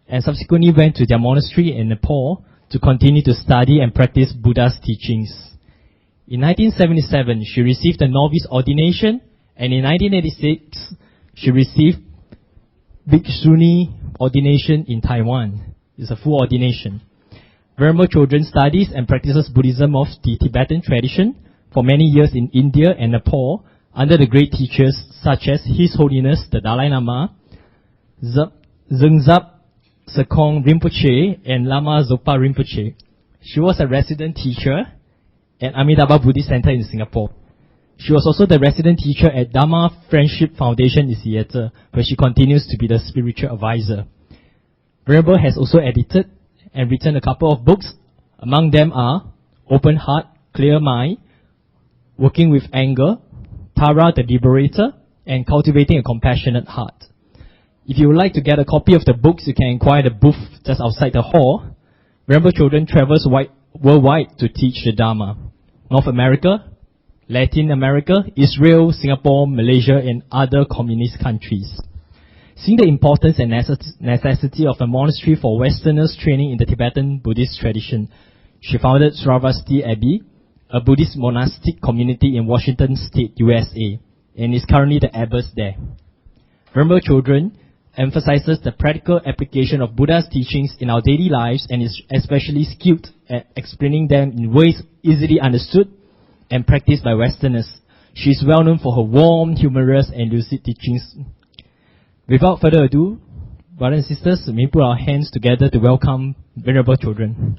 and subsequently went to their monastery in Nepal to continue to study and practice Buddha's teachings. In 1977, she received a novice ordination, and in 1986, she received Bhikshuni ordination in Taiwan. It's a full ordination. Venerable Chodren studies and practices Buddhism of the Tibetan tradition for many years in India and Nepal under the great teachers such as His Holiness the Dalai Lama, Zengzab Sekong Rinpoche, and Lama Zopa Rinpoche. She was a resident teacher at Amitabha Buddhist Center in Singapore. She was also the resident teacher at Dharma Friendship Foundation in Seattle, where she continues to be the spiritual advisor. Venerable has also edited and written a couple of books. Among them are Open Heart, Clear Mind, Working with Anger, Tara the Liberator, and Cultivating a Compassionate Heart. If you would like to get a copy of the books, you can inquire the booth just outside the hall. Venerable Chodren travels worldwide to teach the Dharma. North America, Latin America, Israel, Singapore, Malaysia, and other communist countries. Seeing the importance and necessity of a monastery for Westerners training in the Tibetan Buddhist tradition, she founded Sravasti Abbey, a Buddhist monastic community in Washington State, USA, and is currently the abbess there. Venerable Chodren emphasizes the practical application of Buddha's teachings in our daily lives and is especially skilled at explaining them in ways easily understood and practiced by Westerners. She is well known for her warm, humorous, and lucid teachings. Without further ado, brothers and sisters, may we put our hands together to welcome Venerable Chodren.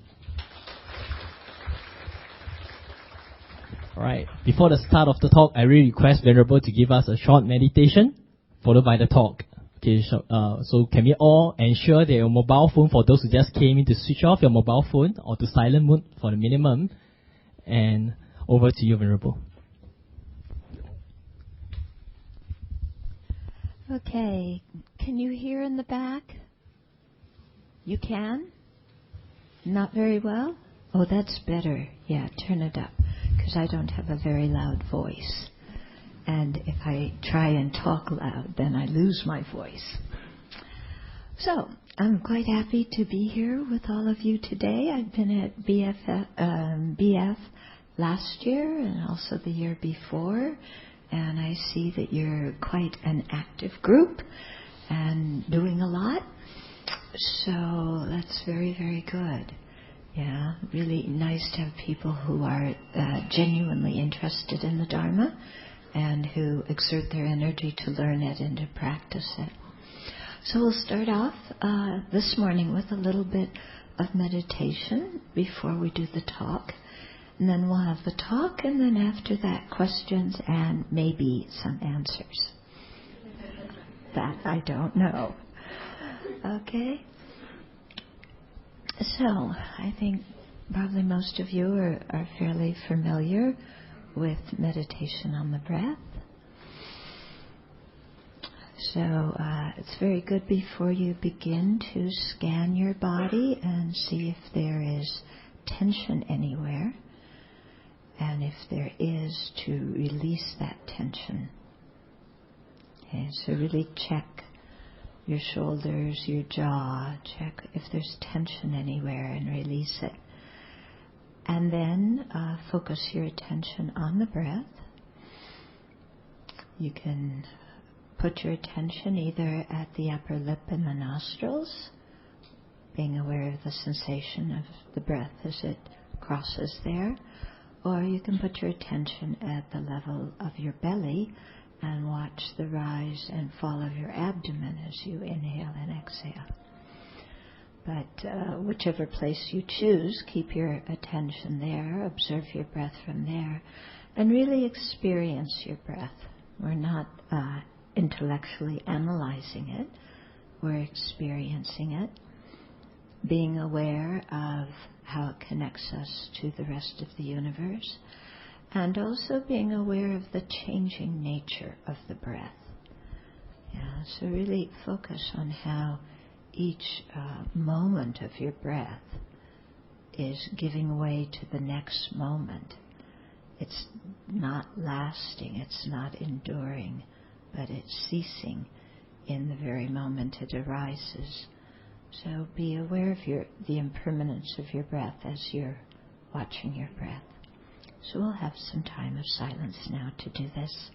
Alright, before the start of the talk, I really request Venerable to give us a short meditation, followed by the talk. Okay, so can we all ensure that your mobile phone, for those who just came in, to switch off your mobile phone or to silent mode for the minimum. And over to you, Venerable. Okay, can you hear in the back? You can? Not very well? Oh, that's better. Yeah, turn it up, because I don't have a very loud voice. And if I try and talk loud, then I lose my voice. So, I'm quite happy to be here with all of you today. I've been at BF last year and also the year before, and I see that you're quite an active group and doing a lot. So that's very, very good. Yeah, really nice to have people who are genuinely interested in the Dharma and who exert their energy to learn it and to practice it. So we'll start off this morning with a little bit of meditation before we do the talk. And then we'll have the talk, and then after that, questions and maybe some answers. That I don't know. Okay? So, I think probably most of you are fairly familiar with meditation on the breath. So, it's very good before you begin to scan your body and see if there is tension anywhere. And if there is, to release that tension. Okay, so really check your shoulders, your jaw, check if there's tension anywhere and release it. And then focus your attention on the breath. You can put your attention either at the upper lip and the nostrils, being aware of the sensation of the breath as it crosses there. Or you can put your attention at the level of your belly and watch the rise and fall of your abdomen as you inhale and exhale. But whichever place you choose, keep your attention there, observe your breath from there, and really experience your breath. We're not intellectually analyzing it, we're experiencing it, being aware of how it connects us to the rest of the universe, and also being aware of the changing nature of the breath. Yeah, so really focus on how each moment of your breath is giving way to the next moment. It's not lasting, it's not enduring, but it's ceasing in the very moment it arises. So So be aware of the impermanence of your breath as you're watching your breath. So we'll have some time of silence now to do this.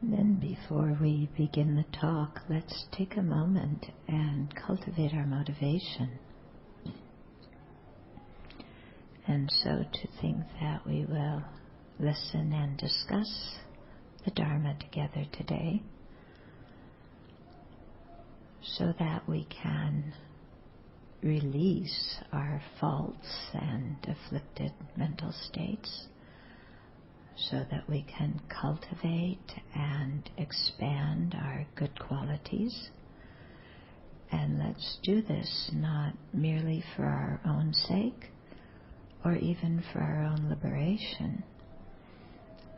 Then before we begin the talk, let's take a moment and cultivate our motivation. And so to think that we will listen and discuss the Dharma together today so that we can release our faults and afflicted mental states, so that we can cultivate and expand our good qualities. And let's do this not merely for our own sake or even for our own liberation,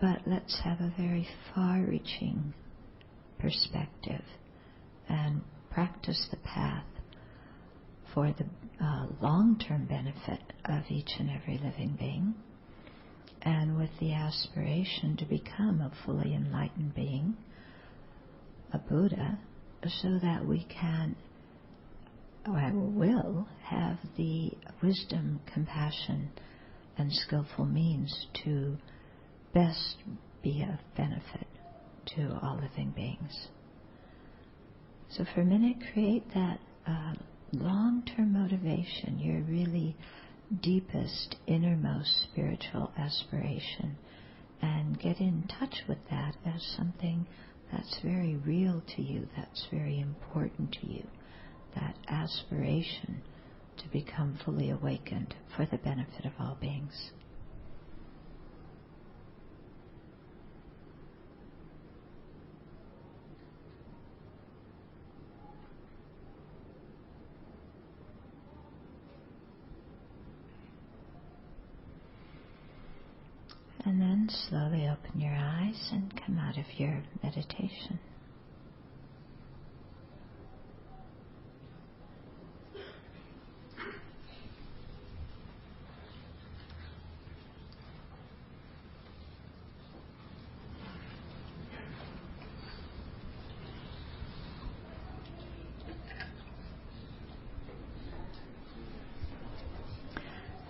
but let's have a very far-reaching perspective and practice the path for the long-term benefit of each and every living being, and with the aspiration to become a fully enlightened being, a Buddha, so that we can, or will, have the wisdom, compassion, and skillful means to best be of benefit to all living beings. So for a minute, create that long-term motivation, your really deepest, innermost spiritual aspiration, and get in touch with that as something that's very real to you, that's very important to you, that aspiration to become fully awakened for the benefit of all beings. And then slowly open your eyes and come out of your meditation.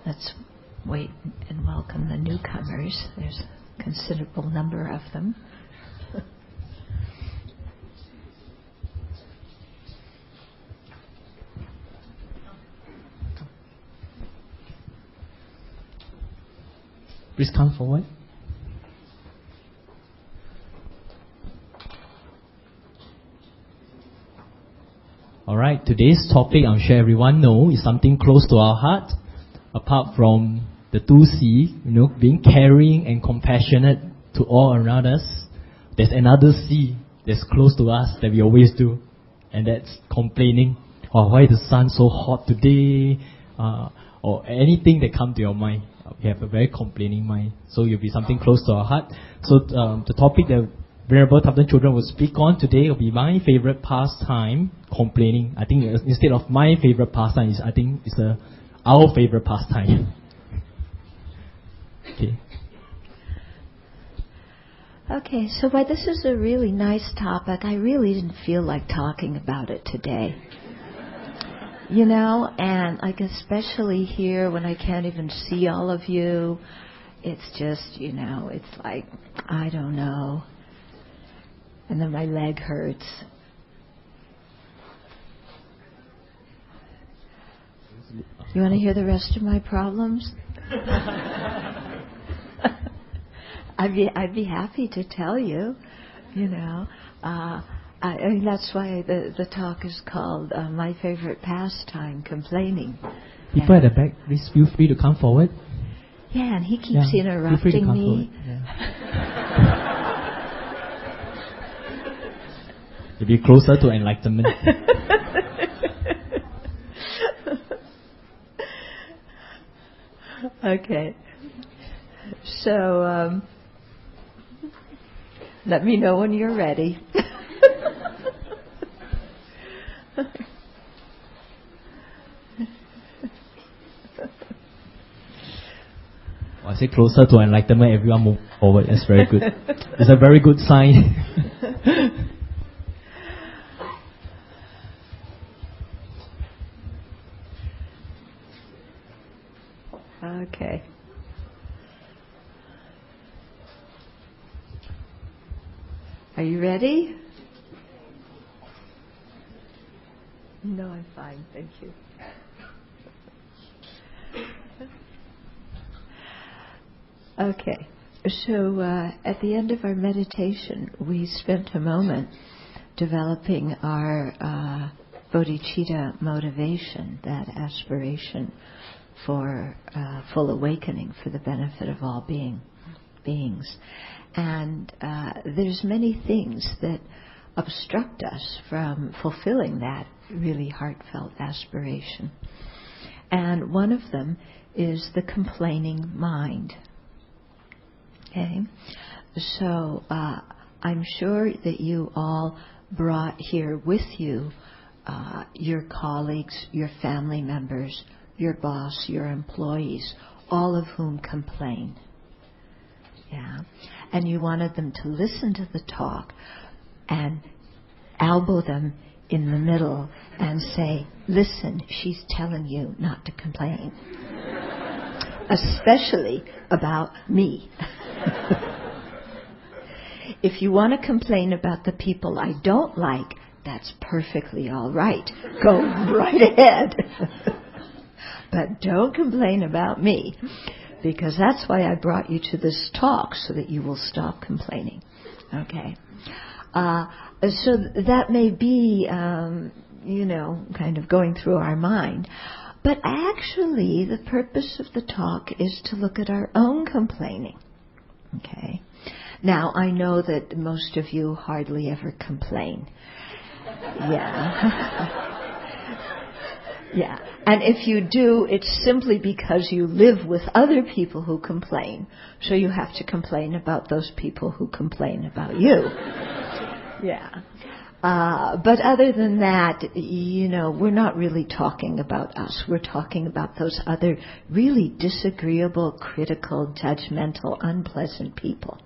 Let's wait and welcome the newcomers. There's a considerable number of them. Please come forward. Alright, today's topic, I'm sure everyone knows, is something close to our heart. Apart from the 2C, being caring and compassionate to all around us, there's another C that's close to us that we always do, and that's complaining. Why is the sun so hot today? Or anything that comes to your mind. We have a very complaining mind, so it'll be something close to our heart. So the topic that Venerable Thubten Chodren will speak on today will be my favorite pastime, complaining. I think instead of my favorite pastime, I think it's our favorite pastime. Okay, so while this is a really nice topic, I really didn't feel like talking about it today. And like especially here when I can't even see all of you, it's just, it's like, I don't know. And then my leg hurts. You want to hear the rest of my problems? I'd be happy to tell you, that's why the talk is called My Favorite Pastime, Complaining. People at the back, please feel free to come forward. Yeah, and he keeps interrupting me. To be closer to enlightenment. Okay. So, let me know when you're ready. I say closer to enlightenment, everyone move forward. That's very good. It's a very good sign. Are you ready? No, I'm fine. Thank you. Okay. So at the end of our meditation, we spent a moment developing our bodhicitta motivation, that aspiration for full awakening for the benefit of all beings. And there's many things that obstruct us from fulfilling that really heartfelt aspiration. And one of them is the complaining mind. Okay? So I'm sure that you all brought here with you your colleagues, your family members, your boss, your employees, all of whom complain. Yeah? And you wanted them to listen to the talk and elbow them in the middle and say, listen, she's telling you not to complain. Especially about me. If you want to complain about the people I don't like, that's perfectly all right. Go right ahead. But don't complain about me, because that's why I brought you to this talk, so that you will stop complaining. Okay? So that may be, kind of going through our mind. But actually, the purpose of the talk is to look at our own complaining. Okay? Now, I know that most of you hardly ever complain. Yeah. Yeah. And if you do, it's simply because you live with other people who complain. So you have to complain about those people who complain about you. Yeah. But other than that, we're not really talking about us. We're talking about those other really disagreeable, critical, judgmental, unpleasant people.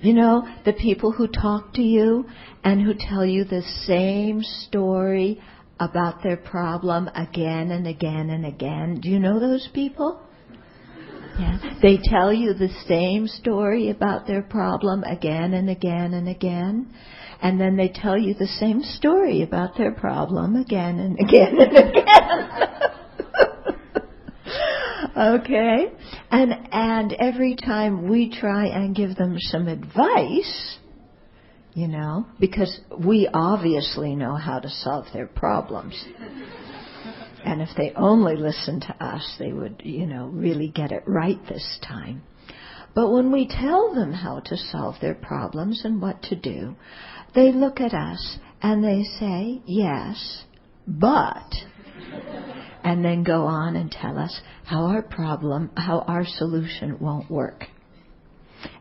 The people who talk to you and who tell you the same story about their problem again and again and again. Do you know those people? Yeah. They tell you the same story about their problem again and again and again. And then they tell you the same story about their problem again and again and again. Okay? And every time we try and give them some advice, because we obviously know how to solve their problems. And if they only listened to us, they would, really get it right this time. But when we tell them how to solve their problems and what to do, they look at us and they say, yes, but, and then go on and tell us how our solution won't work.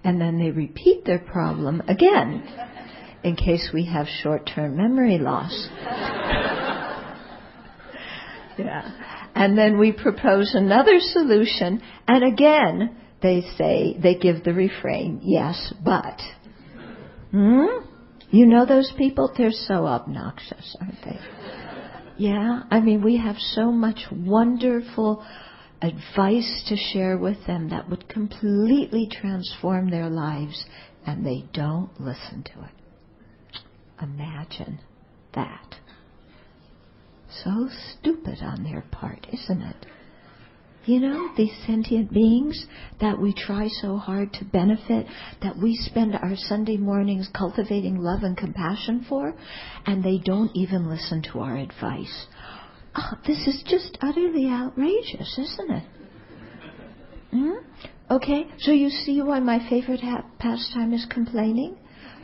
And then they repeat their problem again, in case we have short-term memory loss. Yeah. And then we propose another solution, and again, they give the refrain, yes, but. You know those people? They're so obnoxious, aren't they? Yeah? We have so much wonderful advice to share with them that would completely transform their lives, and they don't listen to it. Imagine that. So stupid on their part, isn't it? These sentient beings that we try so hard to benefit, that we spend our Sunday mornings cultivating love and compassion for, and they don't even listen to our advice. Oh, this is just utterly outrageous, isn't it? Okay, so you see why my favorite pastime is complaining?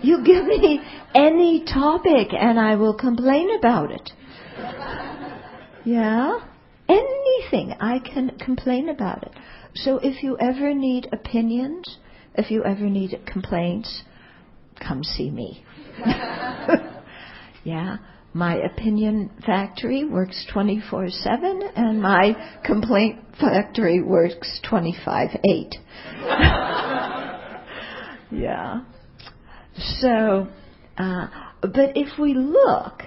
You give me any topic and I will complain about it. Yeah? Anything, I can complain about it. So if you ever need opinions, if you ever need complaints, come see me. Yeah? My opinion factory works 24/7 and my complaint factory works 25/8. Yeah. So, but if we look,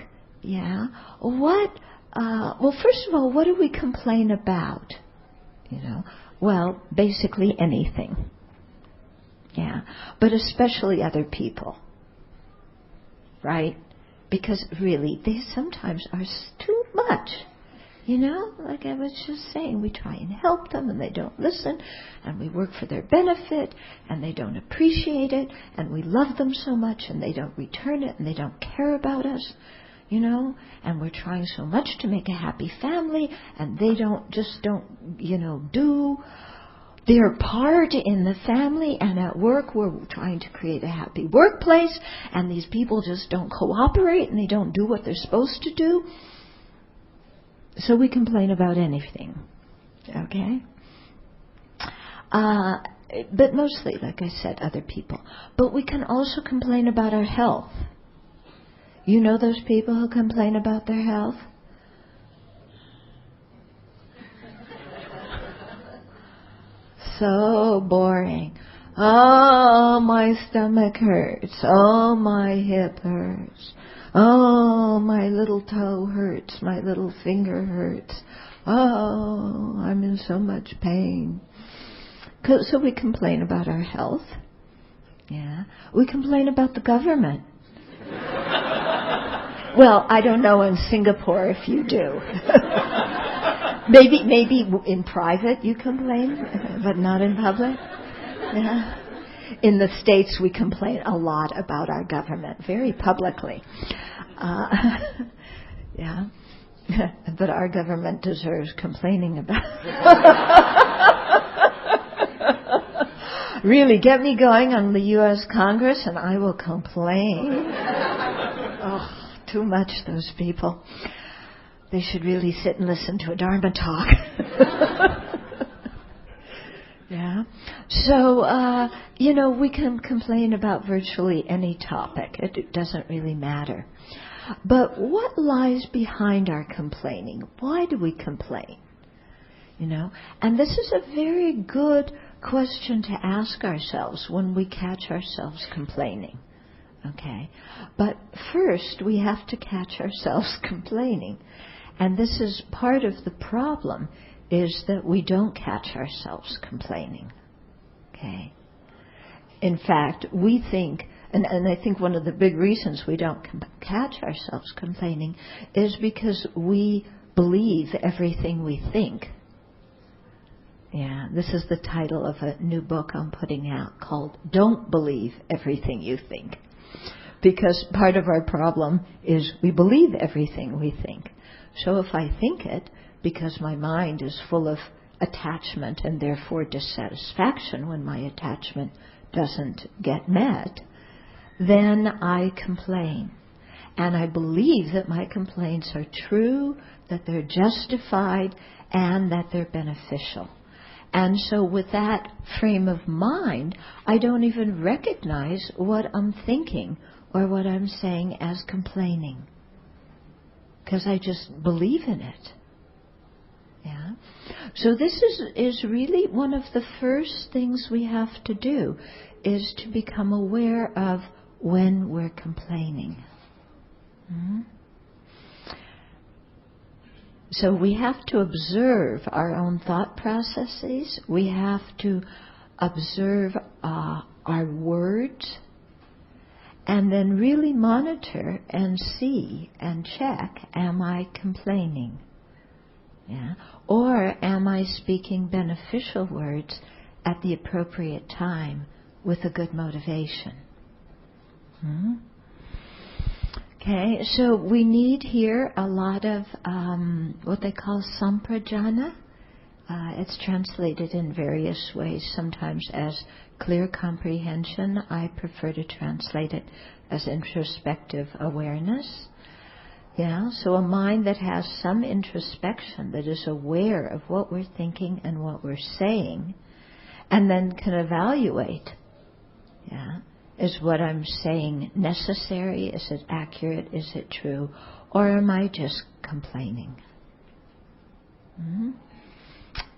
well, first of all, what do we complain about? Well, basically anything. Yeah. But especially other people. right? Because really, they sometimes are too much. You know, like I was just saying, we try and help them and they don't listen, and we work for their benefit and they don't appreciate it, and we love them so much and they don't return it and they don't care about us, you know, and we're trying so much to make a happy family and they don't, you know, do their part in the family, and at work we're trying to create a happy workplace and these people just don't cooperate and they don't do what they're supposed to do. So we complain about anything, okay? But mostly, like I said, other people. But we can also complain about our health. You know those people who complain about their health? So boring. Oh, my stomach hurts. Oh, my hip hurts. Oh, my little toe hurts. My little finger hurts. Oh, I'm in so much pain. So we complain about our health. Yeah. We complain about the government. Well, I don't know in Singapore if you do. Maybe in private you complain, but not in public. Yeah. In the States, we complain a lot about our government, very publicly. Yeah. But our government deserves complaining about. Really, get me going on the U.S. Congress and I will complain. Oh, too much, those people. They should really sit and listen to a Dharma talk. Yeah. So, you know, we can complain about virtually any topic. It doesn't really matter. But what lies behind our complaining? Why do we complain? You know, and this is a very good question to ask ourselves when we catch ourselves complaining. Okay? But first, we have to catch ourselves complaining. And this is part of the problem, is that we don't catch ourselves complaining. Okay? In fact, we think, and I think one of the big reasons we don't catch ourselves complaining is because we believe everything we think. Yeah, this is the title of a new book I'm putting out called Don't Believe Everything You Think. Because part of our problem is we believe everything we think. So if I think it, because my mind is full of attachment and therefore dissatisfaction when my attachment doesn't get met, then I complain. And I believe that my complaints are true, that they're justified, and that they're beneficial. And so with that frame of mind, I don't even recognize what I'm thinking or what I'm saying as complaining. Because I just believe in it. Yeah. So this is really one of the first things we have to do, is to become aware of when we're complaining. Mm-hmm. So we have to observe our own thought processes. We have to observe our words, and then really monitor and see and check, am I complaining? Yeah? Or am I speaking beneficial words at the appropriate time with a good motivation? Okay, so we need here a lot of what they call samprajana. It's translated in various ways, sometimes as clear comprehension. I prefer to translate it as introspective awareness. Yeah, so a mind that has some introspection, that is aware of what we're thinking and what we're saying, and then can evaluate, yeah, is what I'm saying necessary? Is it accurate? Is it true? Or am I just complaining?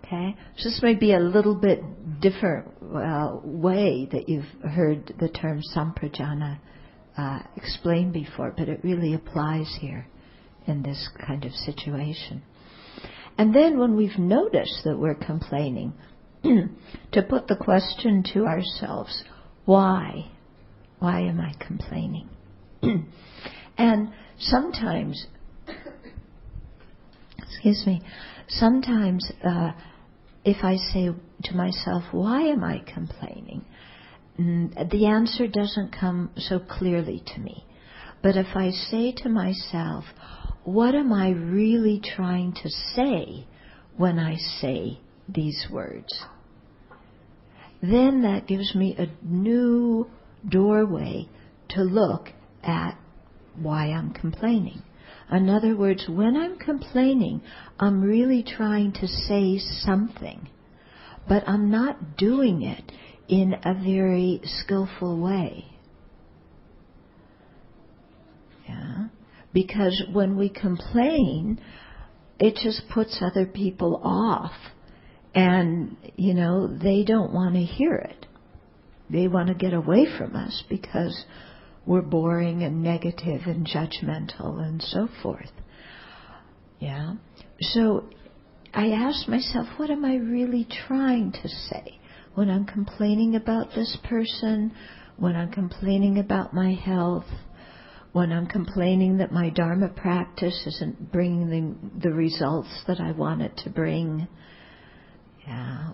Okay, so this may be a little bit different way that you've heard the term samprajana explained before, but it really applies here in this kind of situation. And then when we've noticed that we're complaining, to put the question to ourselves, why? Why am I complaining? And sometimes, sometimes if I say to myself, why am I complaining? The answer doesn't come so clearly to me. But if I say to myself, what am I really trying to say when I say these words? Then that gives me a new doorway to look at why I'm complaining. In other words, when I'm complaining, I'm really trying to say something, but I'm not doing it in a very skillful way. Yeah? Because when we complain, it just puts other people off. And, they don't want to hear it. They want to get away from us because we're boring and negative and judgmental and so forth. Yeah? So I ask myself, what am I really trying to say? When I'm complaining about this person, when I'm complaining about my health, when I'm complaining that my Dharma practice isn't bringing the results that I want it to bring,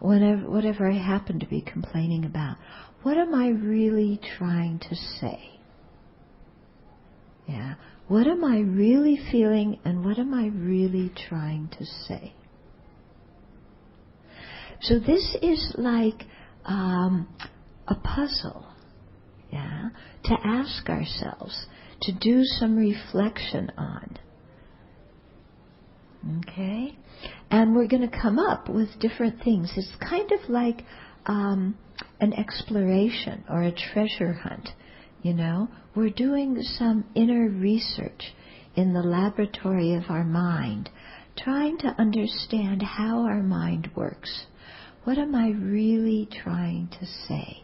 whatever I happen to be complaining about, what am I really trying to say? Yeah, what am I really feeling and what am I really trying to say? So this is like a puzzle, to ask ourselves, to do some reflection on. Okay? And we're going to come up with different things. It's kind of like an exploration or a treasure hunt. We're doing some inner research in the laboratory of our mind, trying to understand how our mind works. What am I really trying to say?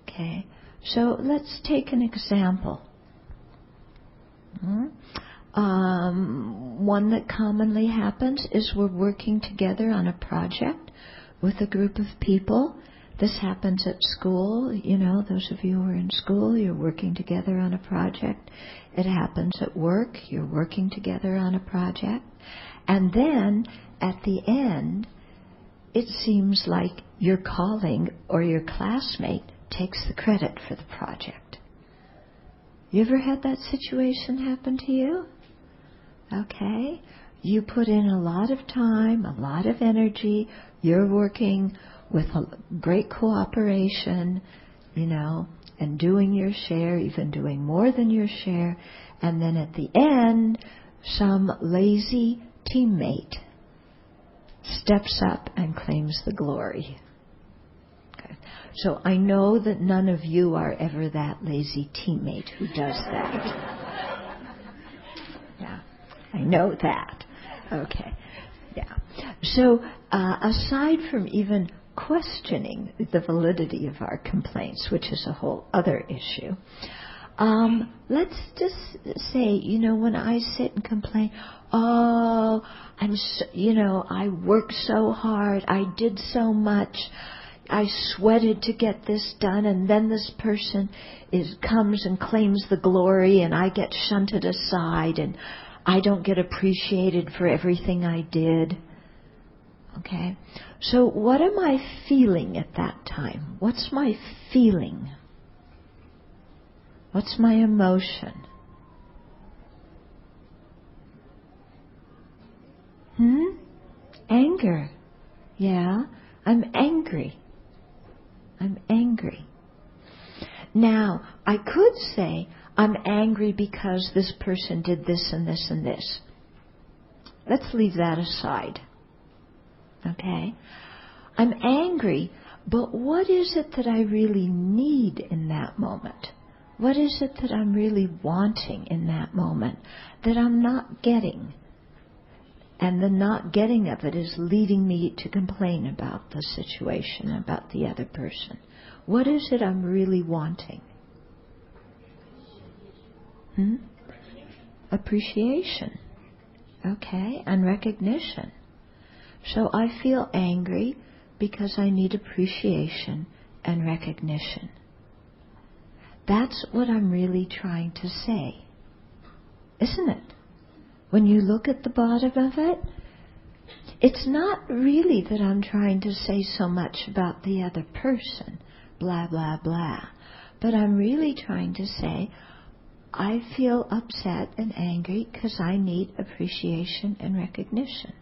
Okay, so let's take an example. One that commonly happens is we're working together on a project with a group of people. This happens at school. Those of you who are in school, you're working together on a project. It happens at work. You're working together on a project. And then, at the end, it seems like your colleague or your classmate takes the credit for the project. You ever had that situation happen to you? Okay. You put in a lot of time, a lot of energy. You're working with a great cooperation, and doing your share, even doing more than your share. And then at the end, some lazy teammate steps up and claims the glory. Okay. So I know that none of you are ever that lazy teammate who does that. Yeah, I know that. Okay. Yeah. So aside from even questioning the validity of our complaints, which is a whole other issue, let's just say, when I sit and complain, I worked so hard, I did so much, I sweated to get this done, and then this person comes and claims the glory, and I get shunted aside, and I don't get appreciated for everything I did. Okay? So what am I feeling at that time? What's my feeling? What's my emotion? Anger. Yeah, I'm angry. I'm angry. Now, I could say, I'm angry because this person did this and this and this. Let's leave that aside. Okay? I'm angry, but what is it that I really need in that moment? What is it that I'm really wanting in that moment that I'm not getting? And the not getting of it is leading me to complain about the situation, about the other person. What is it I'm really wanting? Appreciation. Okay, and recognition. So I feel angry because I need appreciation and recognition. That's what I'm really trying to say, isn't it? When you look at the bottom of it, it's not really that I'm trying to say so much about the other person, blah, blah, blah. But I'm really trying to say, I feel upset and angry because I need appreciation and recognition.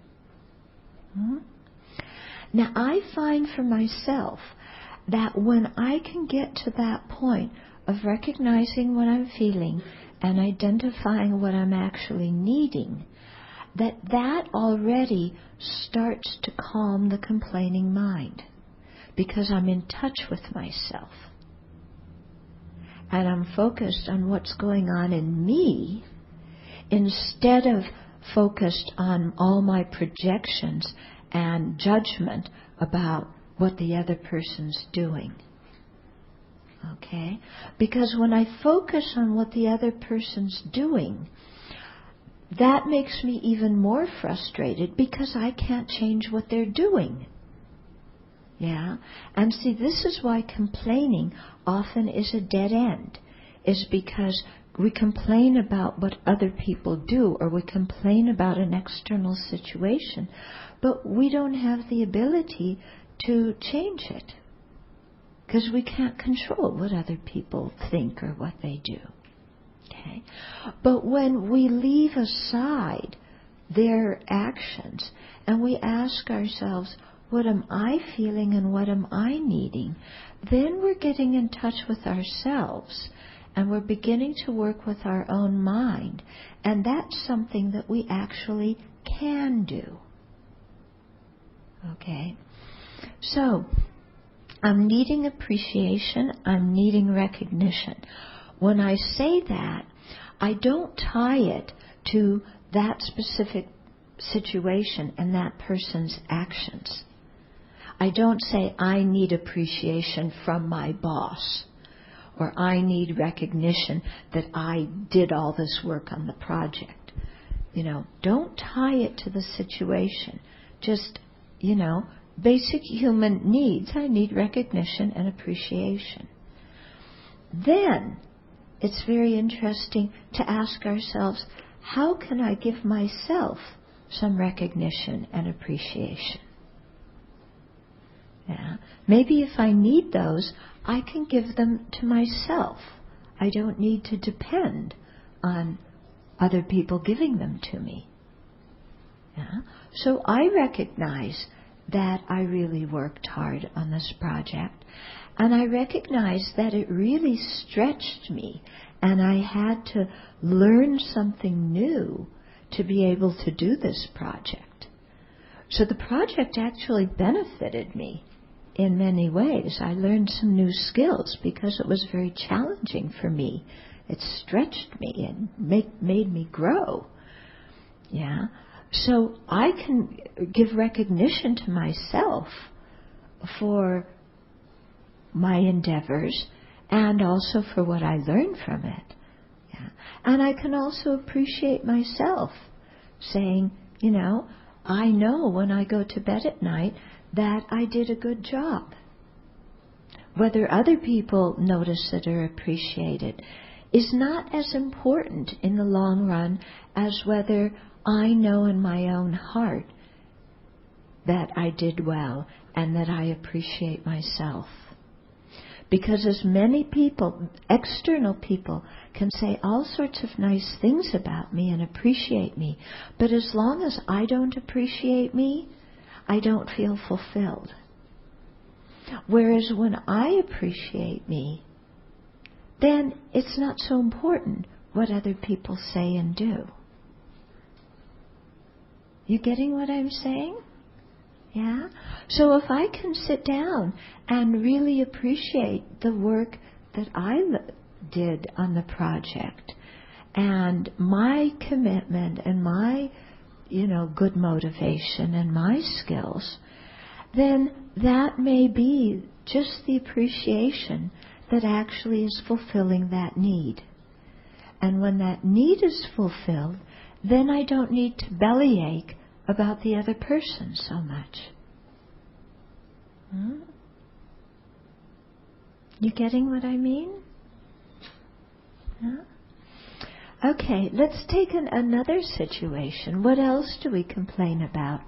Now, I find for myself that when I can get to that point of recognizing what I'm feeling and identifying what I'm actually needing, that already starts to calm the complaining mind, because I'm in touch with myself. And I'm focused on what's going on in me instead of focused on all my projections and judgment about what the other person's doing. Okay? Because when I focus on what the other person's doing, that makes me even more frustrated because I can't change what they're doing. Yeah? And see, this is why complaining often is a dead end, is because we complain about what other people do, or we complain about an external situation, but we don't have the ability to change it, because we can't control what other people think or what they do. Okay? But when we leave aside their actions and we ask ourselves, what am I feeling and what am I needing? Then we're getting in touch with ourselves and we're beginning to work with our own mind. And that's something that we actually can do. Okay? So, I'm needing appreciation, I'm needing recognition. When I say that, I don't tie it to that specific situation and that person's actions. I don't say, I need appreciation from my boss, or I need recognition that I did all this work on the project. Don't tie it to the situation. Just, basic human needs. I need recognition and appreciation. Then, it's very interesting to ask ourselves, how can I give myself some recognition and appreciation? Yeah. Maybe if I need those, I can give them to myself. I don't need to depend on other people giving them to me. Yeah. So I recognize that I really worked hard on this project, and I recognize that it really stretched me, and I had to learn something new to be able to do this project. So the project actually benefited me in many ways. I learned some new skills because it was very challenging for me. It stretched me and made me grow. Yeah. So I can give recognition to myself for my endeavors and also for what I learned from it. Yeah. And I can also appreciate myself, saying, I know when I go to bed at night that I did a good job. Whether other people notice it or appreciate it is not as important in the long run as whether I know in my own heart that I did well and that I appreciate myself. Because as many people, external people, can say all sorts of nice things about me and appreciate me, but as long as I don't appreciate me, I don't feel fulfilled. Whereas when I appreciate me, then it's not so important what other people say and do. You getting what I'm saying? Yeah? So if I can sit down and really appreciate the work that I did on the project and my commitment and my, good motivation and my skills, then that may be just the appreciation that actually is fulfilling that need. And when that need is fulfilled, then I don't need to bellyache about the other person so much. You getting what I mean? Huh? Okay, let's take another situation. What else do we complain about?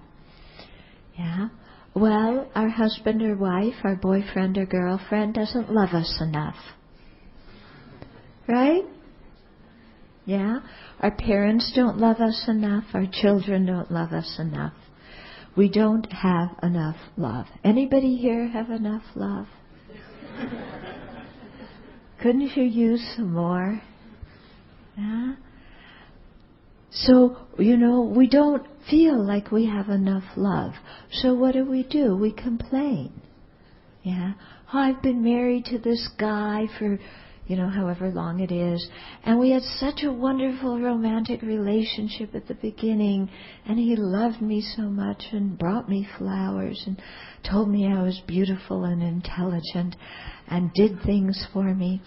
Yeah. Well, our husband or wife, our boyfriend or girlfriend doesn't love us enough. Right? Yeah. Our parents don't love us enough. Our children don't love us enough. We don't have enough love. Anybody here have enough love? Couldn't you use some more? Yeah. So, we don't feel like we have enough love. So what do? We complain. Yeah. Oh, I've been married to this guy for, however long it is. And we had such a wonderful romantic relationship at the beginning. And he loved me so much and brought me flowers and told me I was beautiful and intelligent and did things for me.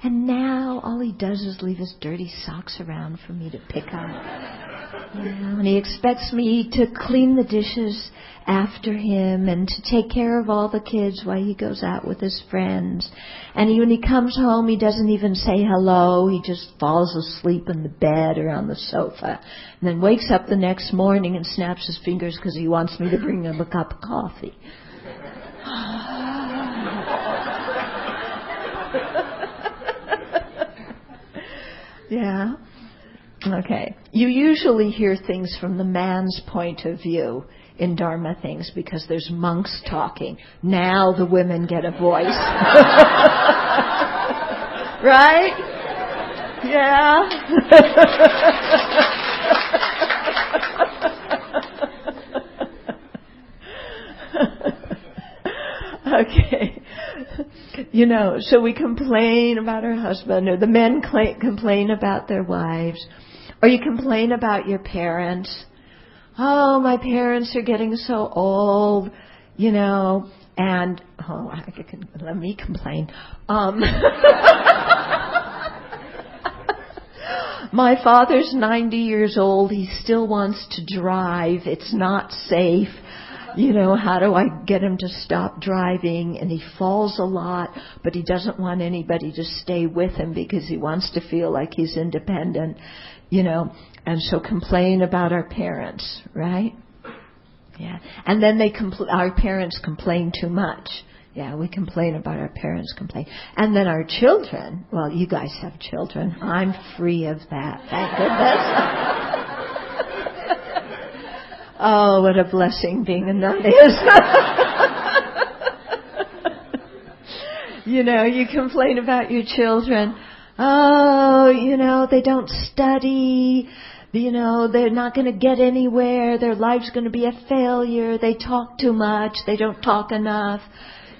And now all he does is leave his dirty socks around for me to pick up. And he expects me to clean the dishes after him and to take care of all the kids while he goes out with his friends. And when he comes home, he doesn't even say hello. He just falls asleep in the bed or on the sofa. And then wakes up the next morning and snaps his fingers because he wants me to bring him a cup of coffee. Yeah. Okay. You usually hear things from the man's point of view in Dharma things because there's monks talking. Now the women get a voice. Right? Yeah. Okay. So we complain about our husband, or the men complain about their wives, or you complain about your parents. Oh, my parents are getting so old, and, let me complain. My father's 90 years old. He still wants to drive. It's not safe. How do I get him to stop driving? And he falls a lot, but he doesn't want anybody to stay with him because he wants to feel like he's independent, and so complain about our parents, right? Yeah. And then our parents complain too much. Yeah, we complain about our parents complain. And then our children, well, you guys have children. I'm free of that. Thank goodness. Oh, what a blessing being a nun is. You complain about your children. Oh, they don't study. They're not going to get anywhere. Their life's going to be a failure. They talk too much. They don't talk enough.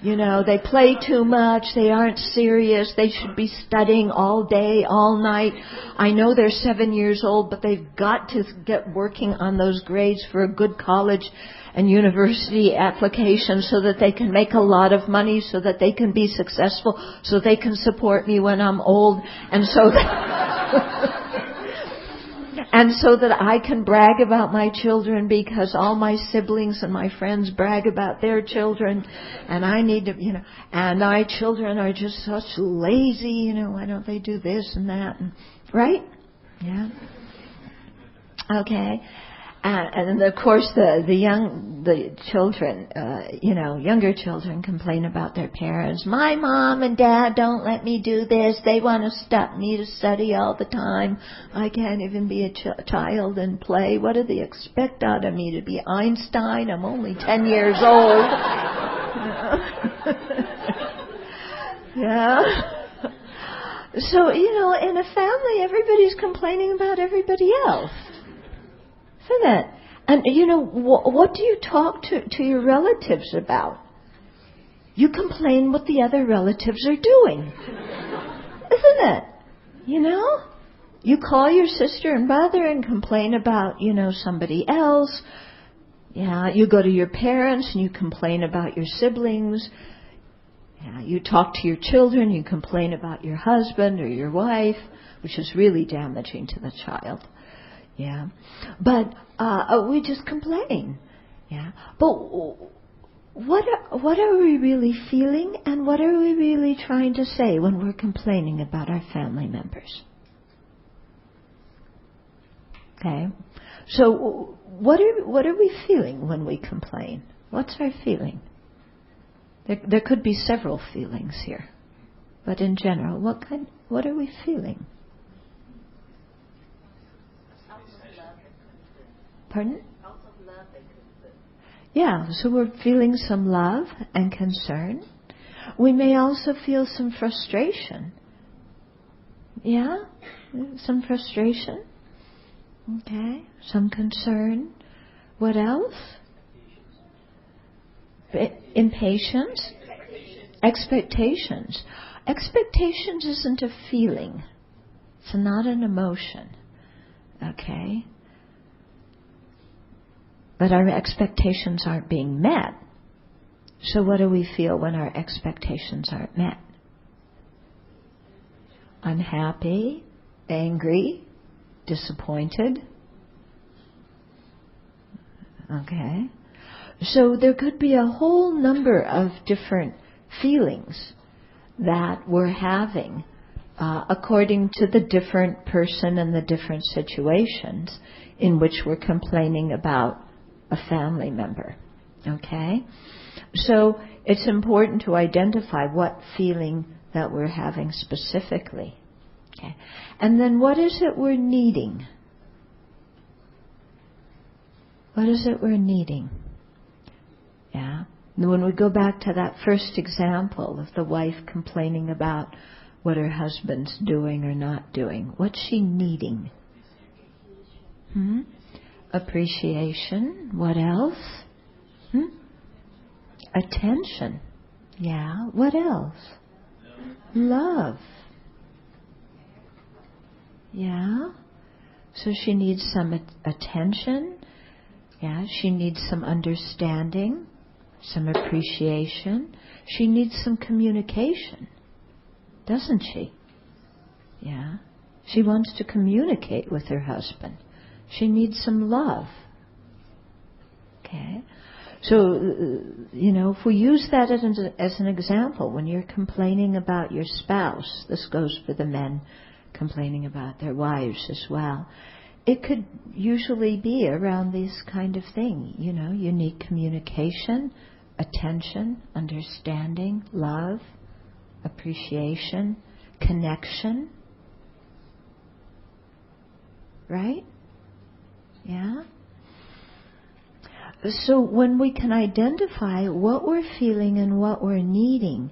They play too much. They aren't serious. They should be studying all day, all night. I know they're 7 years old, but they've got to get working on those grades for a good college and university application so that they can make a lot of money, so that they can be successful, so they can support me when I'm old, and so that... And so that I can brag about my children because all my siblings and my friends brag about their children. And I need to, and my children are just such lazy, why don't they do this and that? Right? Yeah. Okay. And of course the children, younger children complain about their parents. My mom and dad don't let me do this. They want to stop me to study all the time. I can't even be a child and play. What do they expect out of me, to be Einstein? I'm only 10 years old. Yeah. So, in a family, everybody's complaining about everybody else. Isn't it? And, what do you talk to your relatives about? You complain what the other relatives are doing. Isn't it? You call your sister and brother and complain about, somebody else. Yeah, you go to your parents and you complain about your siblings. Yeah, you talk to your children, you complain about your husband or your wife, which is really damaging to the child. Yeah, but we just complain. Yeah, but what are we really feeling, and what are we really trying to say when we're complaining about our family members? Okay? So what are we feeling when we complain? What's our feeling? There could be several feelings here. But in general, what are we feeling? Pardon? Yeah, so we're feeling some love and concern. We may also feel some frustration. Yeah? Some frustration. Okay. Some concern. What else? Impatience. Expectations. Expectations isn't a feeling. It's not an emotion. Okay? But our expectations aren't being met. So what do we feel when our expectations aren't met? Unhappy, angry, disappointed. Okay? So there could be a whole number of different feelings that we're having according to the different person and the different situations in which we're complaining about a family member. Okay? So it's important to identify what feeling that we're having specifically. Okay? And then what is it we're needing? What is it we're needing? Yeah? When we go back to that first example of the wife complaining about what her husband's doing or not doing, what's she needing? Appreciation. What else? Attention. Yeah. What else? Love. Yeah. So she needs some attention. Yeah. She needs some understanding, some appreciation. She needs some communication, doesn't she? Yeah. She wants to communicate with her husband. She needs some love. Okay? So, if we use that as an example, when you're complaining about your spouse, this goes for the men complaining about their wives as well, it could usually be around this kind of thing. You need communication, attention, understanding, love, appreciation, connection. Right? Yeah? So when we can identify what we're feeling and what we're needing,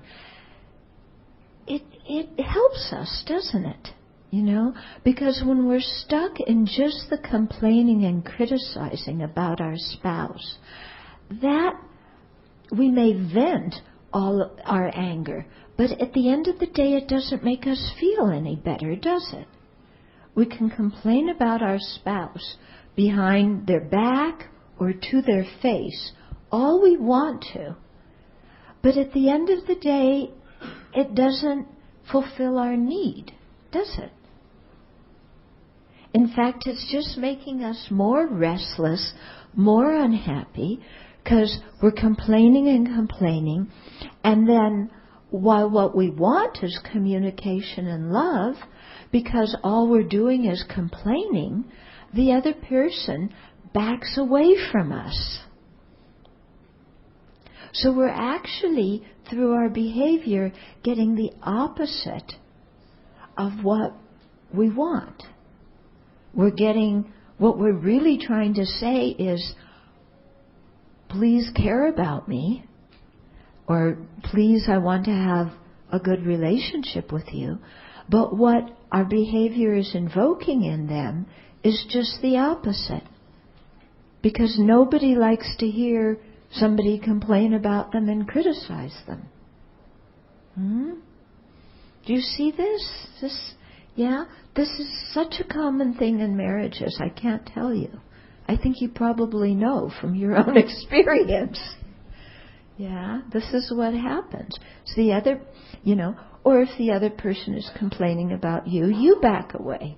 it helps us, doesn't it? Because when we're stuck in just the complaining and criticizing about our spouse, that we may vent all our anger, but at the end of the day it doesn't make us feel any better, does it? We can complain about our spouse behind their back or to their face all we want to, but at the end of the day it doesn't fulfill our need, does it? In fact, it's just making us more restless, more unhappy, because we're complaining and complaining, and then while what we want is communication and love, because all we're doing is complaining, the other person backs away from us. So we're actually, through our behavior, getting the opposite of what we want. We're getting, what we're really trying to say is, please care about me, or please, I want to have a good relationship with you. But what our behavior is invoking in them is just the opposite. Because nobody likes to hear somebody complain about them and criticize them. Do you see this? This is such a common thing in marriages, I can't tell you. I think you probably know from your own experience. Yeah, this is what happens. So the other, or if the other person is complaining about you, you back away.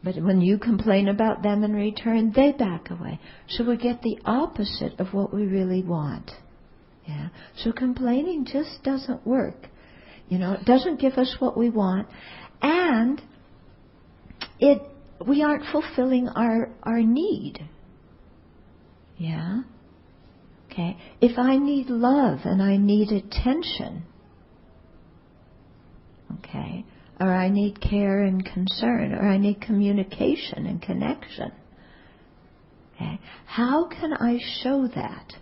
But when you complain about them in return, they back away. So we get the opposite of what we really want. Yeah. So complaining just doesn't work. It doesn't give us what we want. And it we aren't fulfilling our need. Yeah? Okay. If I need love and I need attention, okay, or I need care and concern, or I need communication and connection, okay, how can I show that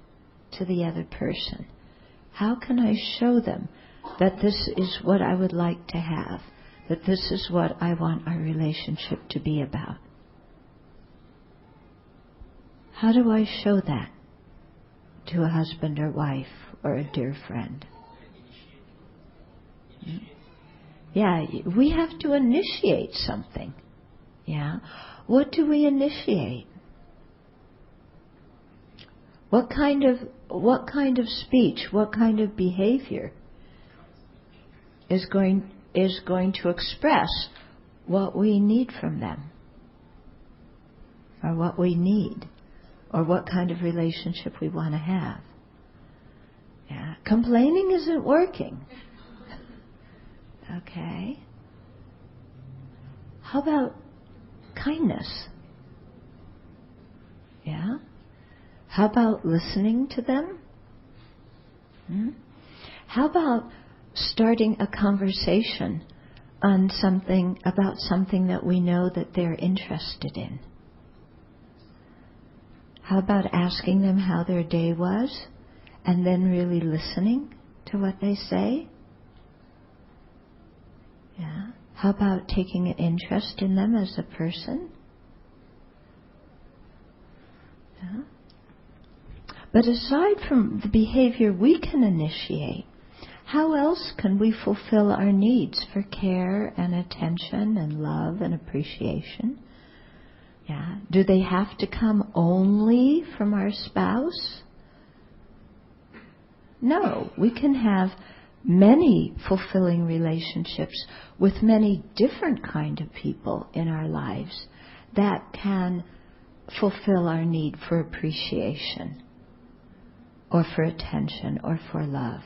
to the other person? How can I show them that this is what I would like to have, that this is what I want our relationship to be about? How do I show that to a husband or wife or a dear friend? Yeah, we have to initiate something. Yeah. What do we initiate? What kind of speech, what kind of behavior is going to express what we need from them, or what we need, or what kind of relationship we want to have? Yeah. Complaining isn't working. Okay. How about kindness? Yeah. How about listening to them? How about starting a conversation on something that we know that they're interested in? How about asking them how their day was and then really listening to what they say? Yeah. How about taking an interest in them as a person? Yeah. But aside from the behavior we can initiate, how else can we fulfill our needs for care and attention and love and appreciation? Yeah. Do they have to come only from our spouse? No. We can have many fulfilling relationships with many different kind of people in our lives that can fulfill our need for appreciation or for attention or for love.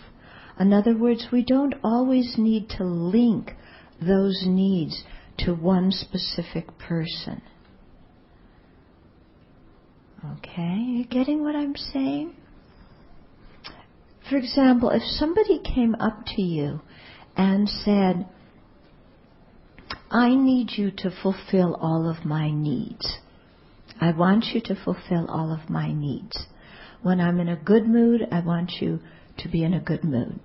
In other words, we don't always need to link those needs to one specific person. Okay, you getting what I'm saying? For example, if somebody came up to you and said, I need you to fulfill all of my needs. I want you to fulfill all of my needs. When I'm in a good mood, I want you to be in a good mood.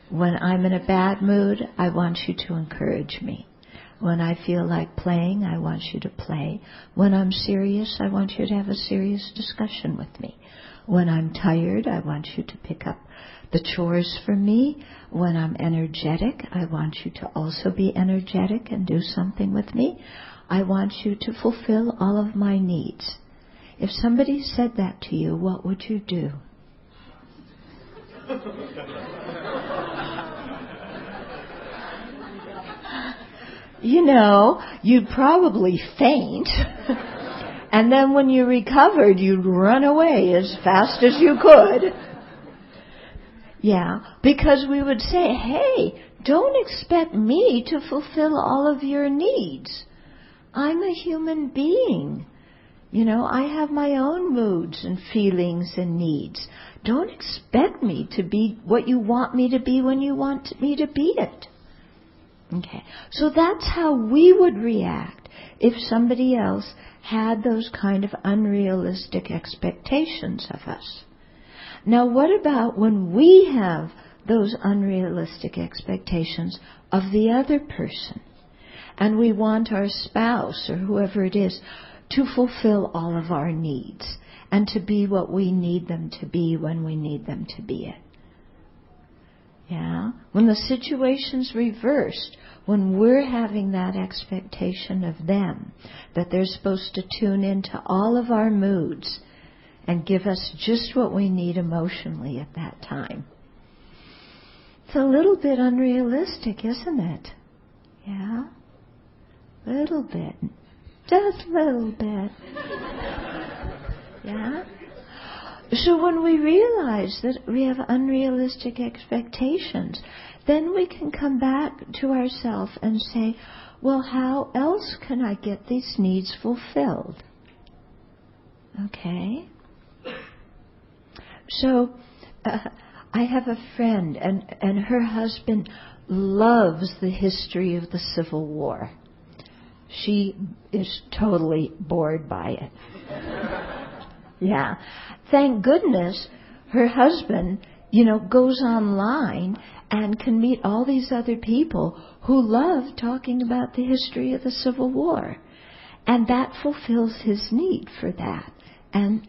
When I'm in a bad mood, I want you to encourage me. When I feel like playing, I want you to play. When I'm serious, I want you to have a serious discussion with me. When I'm tired, I want you to pick up the chores for me. When I'm energetic, I want you to also be energetic and do something with me. I want you to fulfill all of my needs. If somebody said that to you, what would you do? You know, you'd probably faint. And then when you recovered, you'd run away as fast as you could. Yeah, because we would say, hey, don't expect me to fulfill all of your needs. I'm a human being. You know, I have my own moods and feelings and needs. Don't expect me to be what you want me to be when you want me to be it. Okay, so that's how we would react if somebody else had those kind of unrealistic expectations of us. Now, what about when we have those unrealistic expectations of the other person, and we want our spouse or whoever it is to fulfill all of our needs and to be what we need them to be when we need them to be it? Yeah? When the situation's reversed, when we're having that expectation of them, that they're supposed to tune into all of our moods and give us just what we need emotionally at that time. It's a little bit unrealistic, isn't it? Yeah? A little bit. Just a little bit. Yeah? So when we realize that we have unrealistic expectations, then we can come back to ourselves and say, well, how else can I get these needs fulfilled? Okay? So I have a friend, and her husband loves the history of the Civil War. She is totally bored by it. Yeah. Thank goodness her husband, goes online and can meet all these other people who love talking about the history of the Civil War. And that fulfills his need for that. And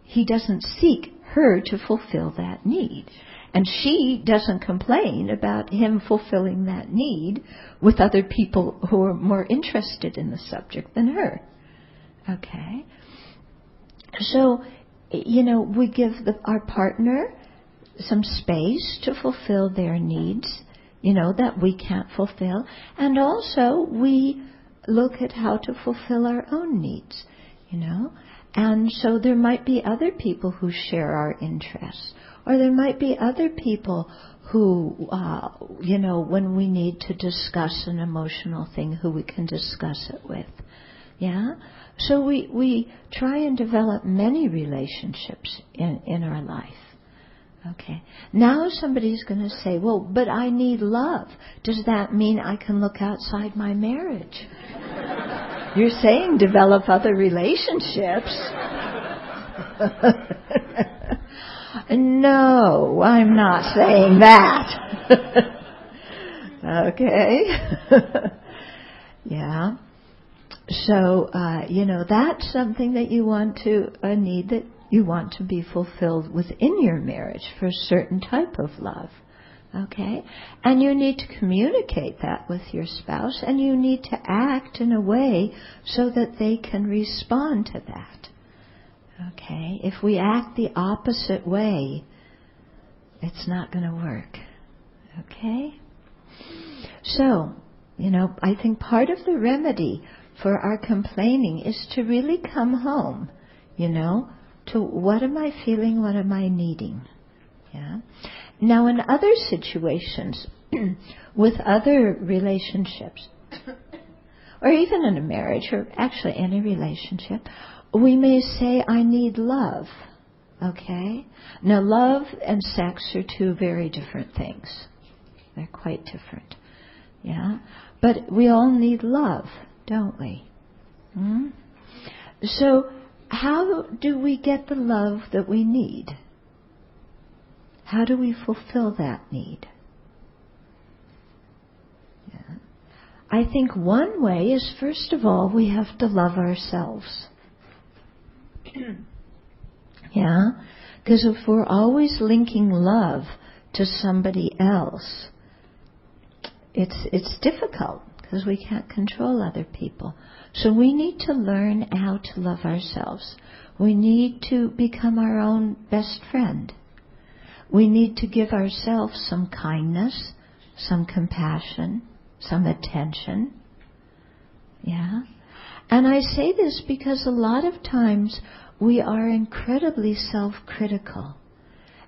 he doesn't seek her to fulfill that need. And she doesn't complain about him fulfilling that need with other people who are more interested in the subject than her. Okay? So, we give our partner some space to fulfill their needs, that we can't fulfill. And also, we look at how to fulfill our own needs, And so there might be other people who share our interests. Or there might be other people who, when we need to discuss an emotional thing, who we can discuss it with. Yeah? So we try and develop many relationships in our life. Okay. Now somebody's going to say, well, but I need love. Does that mean I can look outside my marriage? You're saying develop other relationships. No, I'm not saying that. Okay. Yeah. So, that's something that you want to, a need that you want to be fulfilled within your marriage for a certain type of love. Okay? And you need to communicate that with your spouse, and you need to act in a way so that they can respond to that. Okay? If we act the opposite way, it's not going to work. Okay? So, I think part of the remedy for our complaining is to really come home, to what am I feeling, what am I needing? Yeah. Now, in other situations, with other relationships, or even in a marriage, or actually any relationship, we may say, I need love. Okay? Now, love and sex are two very different things. They're quite different. Yeah? But we all need love, don't we? So, how do we get the love that we need? How do we fulfill that need? Yeah. I think one way is, first of all, we have to love ourselves. Yeah? Because if we're always linking love to somebody else, it's difficult because we can't control other people. So we need to learn how to love ourselves. We need to become our own best friend. We need to give ourselves some kindness, some compassion, some attention. Yeah? And I say this because a lot of times we are incredibly self-critical.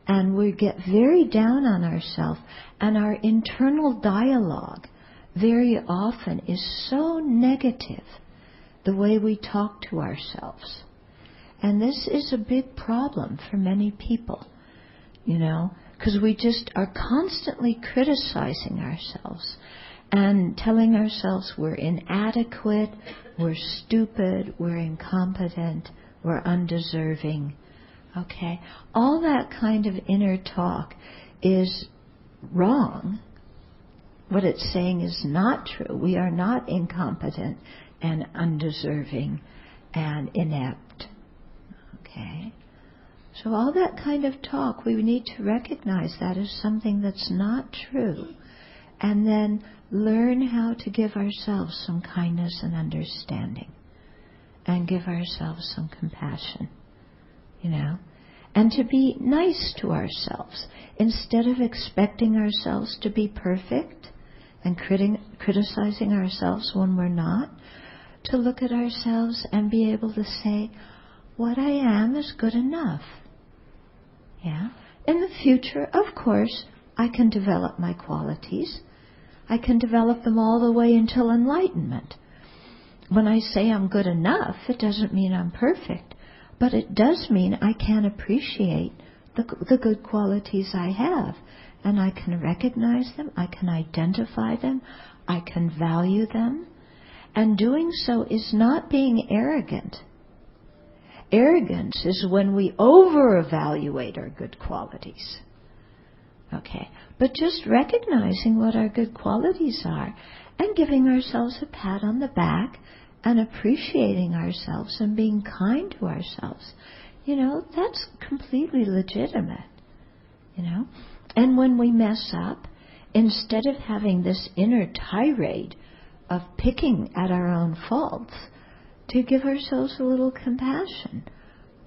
And we get very down on ourselves. And our internal dialogue very often is so negative, the way we talk to ourselves. And this is a big problem for many people, because we just are constantly criticizing ourselves and telling ourselves we're inadequate, we're stupid, we're incompetent, we're undeserving. Okay? All that kind of inner talk is wrong. What it's saying is not true. We are not incompetent and undeserving and inept. Okay? So all that kind of talk, we need to recognize that as something that's not true. And then learn how to give ourselves some kindness and understanding. And give ourselves some compassion. And to be nice to ourselves. Instead of expecting ourselves to be perfect and criticizing ourselves when we're not, to look at ourselves and be able to say, what I am is good enough. Yeah. In the future, of course, I can develop my qualities. I can develop them all the way until enlightenment. When I say I'm good enough, it doesn't mean I'm perfect, but it does mean I can appreciate the good qualities I have, and I can recognize them, I can identify them, I can value them, and doing so is not being arrogant. Arrogance is when we over-evaluate our good qualities. Okay, but just recognizing what our good qualities are and giving ourselves a pat on the back and appreciating ourselves and being kind to ourselves, that's completely legitimate, And when we mess up, instead of having this inner tirade of picking at our own faults, to give ourselves a little compassion.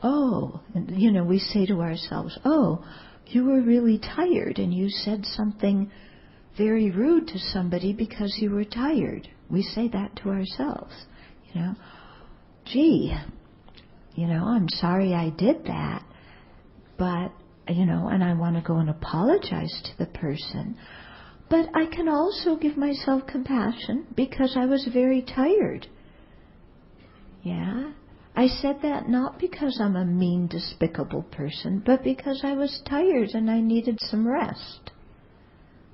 Oh, we say to ourselves, oh, you were really tired and you said something very rude to somebody because you were tired. We say that to ourselves, Gee, I'm sorry I did that, but, and I want to go and apologize to the person. But I can also give myself compassion because I was very tired. Yeah? I said that not because I'm a mean, despicable person, but because I was tired and I needed some rest.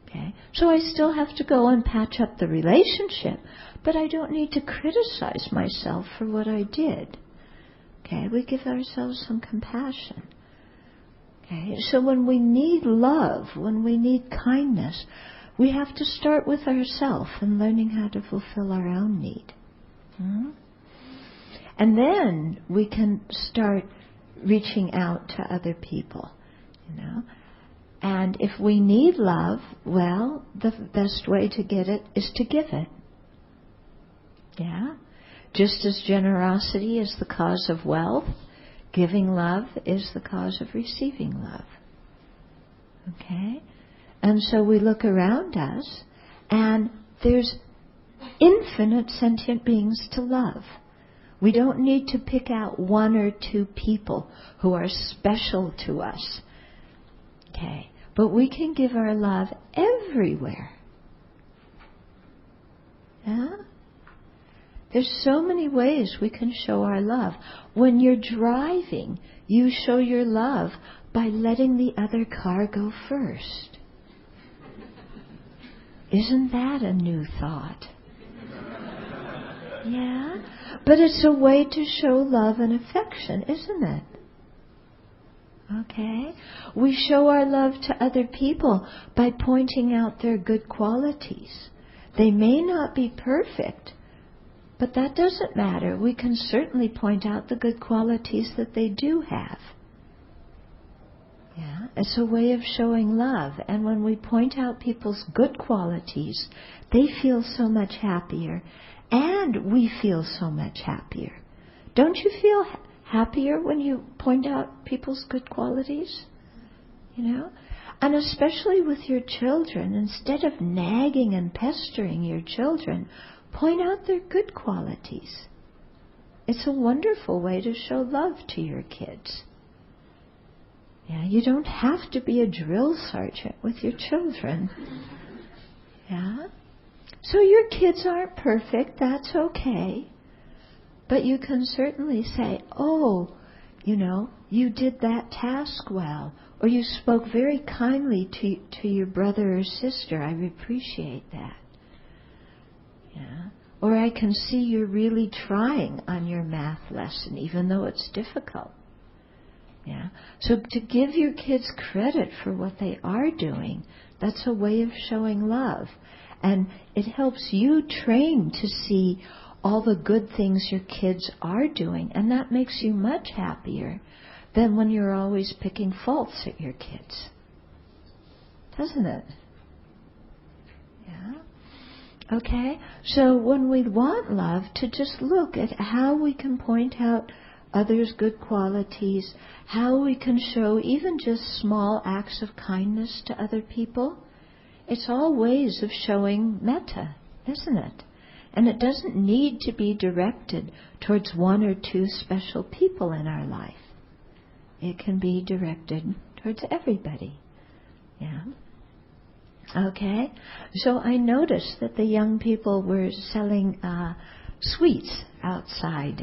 Okay? So I still have to go and patch up the relationship, but I don't need to criticize myself for what I did. Okay? We give ourselves some compassion. Okay? So when we need love, when we need kindness, we have to start with ourselves and learning how to fulfill our own need. And then we can start reaching out to other people, And if we need love, well, the best way to get it is to give it. Yeah? Just as generosity is the cause of wealth, giving love is the cause of receiving love. Okay? And so we look around us, and there's infinite sentient beings to love. We don't need to pick out one or two people who are special to us. Okay? But we can give our love everywhere. Yeah? There's so many ways we can show our love. When you're driving, you show your love by letting the other car go first. Isn't that a new thought? Yeah? But it's a way to show love and affection, isn't it? Okay? We show our love to other people by pointing out their good qualities. They may not be perfect, but that doesn't matter. We can certainly point out the good qualities that they do have. Yeah? It's a way of showing love. And when we point out people's good qualities, they feel so much happier. And we feel so much happier. Don't you feel happier when you point out people's good qualities? And especially with your children, instead of nagging and pestering your children, point out their good qualities. It's a wonderful way to show love to your kids. Yeah, you don't have to be a drill sergeant with your children. Yeah? So your kids aren't perfect, that's okay. But you can certainly say, oh, you did that task well. Or you spoke very kindly to your brother or sister. I appreciate that. Yeah. Or I can see you're really trying on your math lesson, even though it's difficult. Yeah. So to give your kids credit for what they are doing, that's a way of showing love. And it helps you train to see all the good things your kids are doing. And that makes you much happier than when you're always picking faults at your kids. Doesn't it? Yeah. Okay? So when we want love, to just look at how we can point out others' good qualities, how we can show even just small acts of kindness to other people. It's all ways of showing metta, isn't it? And it doesn't need to be directed towards one or two special people in our life. It can be directed towards everybody. Yeah. Okay. So I noticed that the young people were selling sweets outside,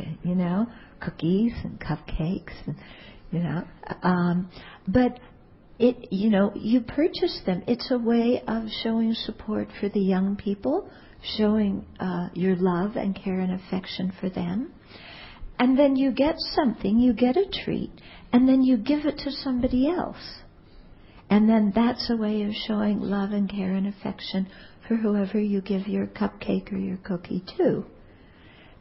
cookies and cupcakes, and, but you purchase them. It's a way of showing support for the young people, showing your love and care and affection for them. And then you get something, you get a treat, and then you give it to somebody else. And then that's a way of showing love and care and affection for whoever you give your cupcake or your cookie to.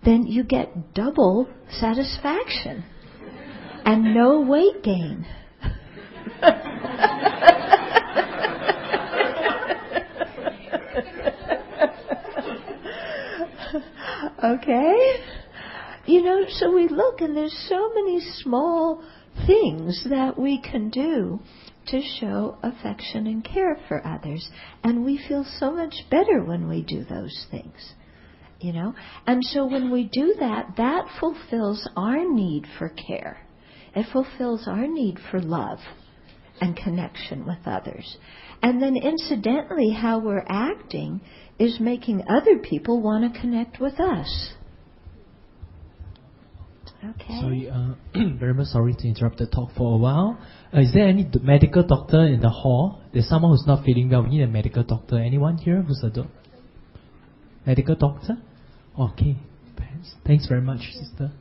Then you get double satisfaction and no weight gain. Okay? So we look, and there's so many small things that we can do to show affection and care for others. And we feel so much better when we do those things. And so when we do that, that fulfills our need for care. It fulfills our need for love and connection with others. And then incidentally, how we're acting is making other people want to connect with us. Okay. Sorry, very much sorry to interrupt the talk for a while. Is there any medical doctor in the hall? There's someone who's not feeling well. We need a medical doctor. Anyone here who's a medical doctor? Okay. Thanks very much, sister.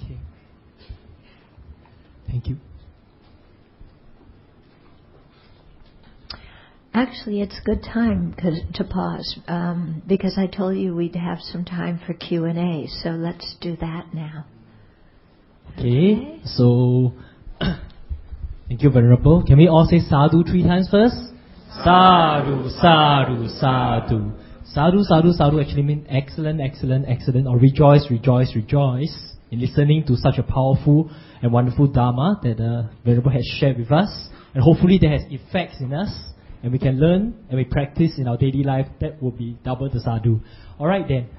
Okay. Thank you. Actually, it's a good time to pause because I told you we'd have some time for Q&A, so let's do that now. Okay. So, thank you, Venerable. Can we all say sadhu 3 times first? Sadhu, sadhu, sadhu. Sadhu, sadhu, sadhu actually means excellent, excellent, excellent, or rejoice, rejoice, rejoice in listening to such a powerful and wonderful Dharma that the Venerable has shared with us. And hopefully that has effects in us. And we can learn and we practice in our daily life. That will be double the sadhu. Alright then,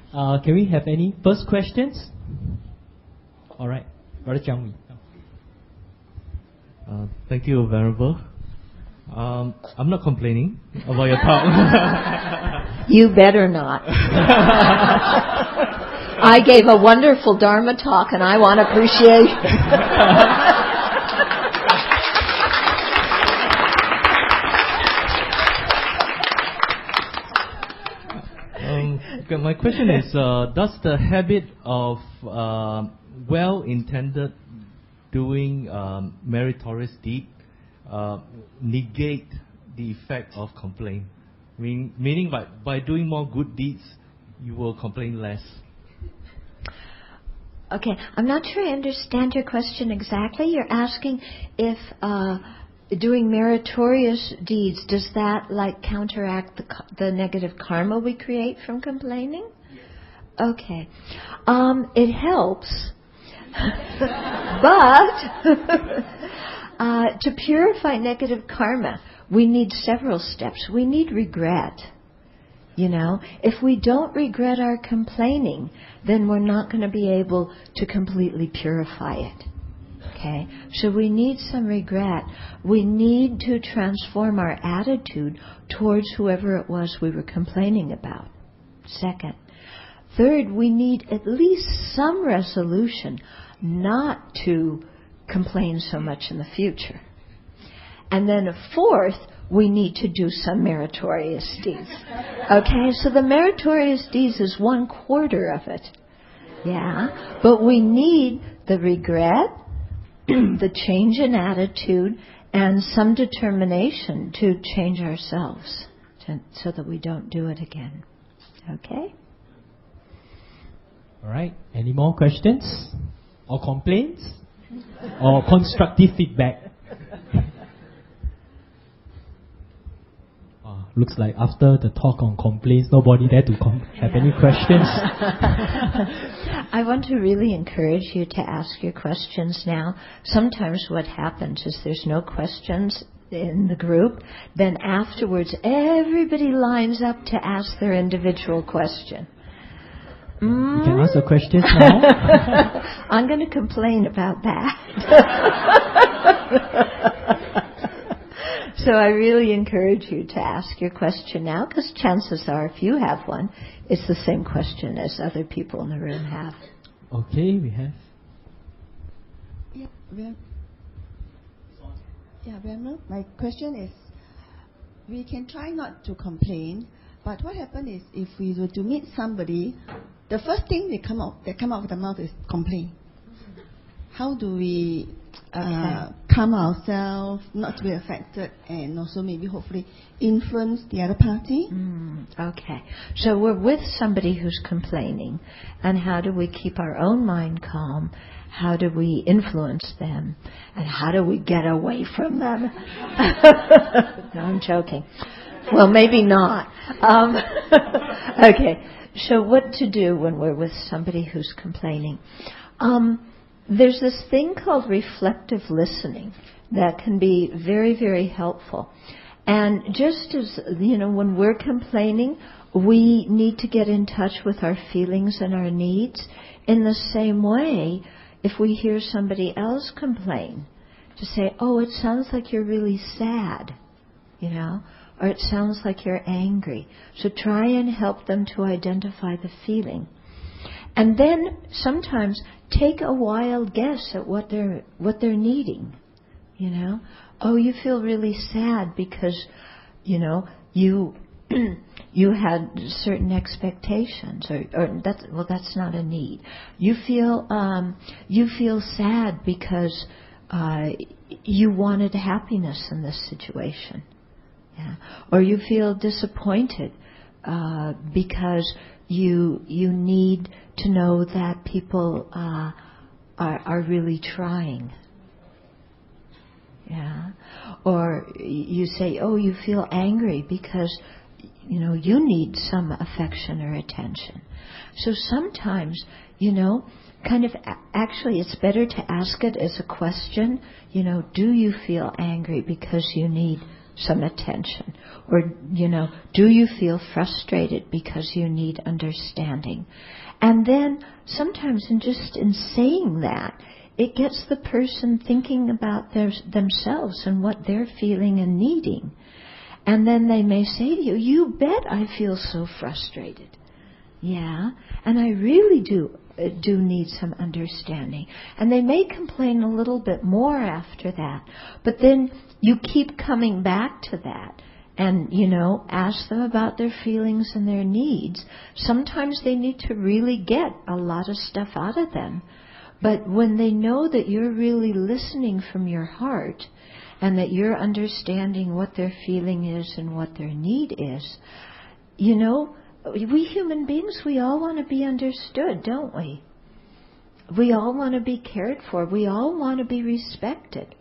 can we have any first questions? Alright, Brother Jiang Wei. Thank you, Venerable. I'm not complaining about your talk. You better not. I gave a wonderful Dharma talk and I want appreciation. My question is, does the habit of well-intended doing meritorious deed negate the effect of complaint? Meaning by doing more good deeds, you will complain less. Okay, I'm not sure I understand your question exactly. You're asking if doing meritorious deeds, does that counteract the negative karma we create from complaining? Okay. It helps. But to purify negative karma, we need several steps. We need regret. If we don't regret our complaining, then we're not going to be able to completely purify it. Okay, so we need some regret. We need to transform our attitude towards whoever it was we were complaining about. Second. Third, we need at least some resolution not to complain so much in the future. And then fourth, we need to do some meritorious deeds. Okay, so the meritorious deeds is 1/4 of it. Yeah, but we need the regret, the change in attitude, and some determination to change ourselves so that we don't do it again. Okay? All right. Any more questions? Or complaints? Or constructive feedback? Looks like after the talk on complaints, nobody there to have any questions. I want to really encourage you to ask your questions now. Sometimes what happens is there's no questions in the group. Then afterwards, everybody lines up to ask their individual question. You can ask the questions now. I'm going to complain about that. So I really encourage you to ask your question now, because chances are, if you have one, it's the same question as other people in the room have. Okay, we have. Brahma, my question is, we can try not to complain, but what happens is if we were to meet somebody, the first thing that come out of the mouth is complain. How do we calm ourselves, not to be affected, and also maybe hopefully influence the other party? Okay. So we're with somebody who's complaining, and how do we keep our own mind calm? How do we influence them? And how do we get away from them? No, I'm joking. Well, maybe not. Okay. So what to do when we're with somebody who's complaining? There's this thing called reflective listening that can be very, very helpful. And just as, when we're complaining, we need to get in touch with our feelings and our needs. In the same way, if we hear somebody else complain, to say, oh, it sounds like you're really sad, or it sounds like you're angry. So try and help them to identify the feeling. And then sometimes take a wild guess at what they're needing. Oh, you feel really sad because, you had certain expectations, or that's not a need. You feel sad because you wanted happiness in this situation, or you feel disappointed because you need to know that people are really trying. Or you say, oh, you feel angry because you need some affection or attention. So sometimes, actually it's better to ask it as a question, do you feel angry because you need some attention? Or, do you feel frustrated because you need understanding? And then sometimes in saying that, it gets the person thinking about themselves and what they're feeling and needing. And then they may say to you, you bet I feel so frustrated. Yeah, and I really do need some understanding. And they may complain a little bit more after that. But then you keep coming back to that and, ask them about their feelings and their needs. Sometimes they need to really get a lot of stuff out of them. But when they know that you're really listening from your heart and that you're understanding what their feeling is and what their need is, we human beings, we all want to be understood, don't we? We all want to be cared for. We all want to be respected.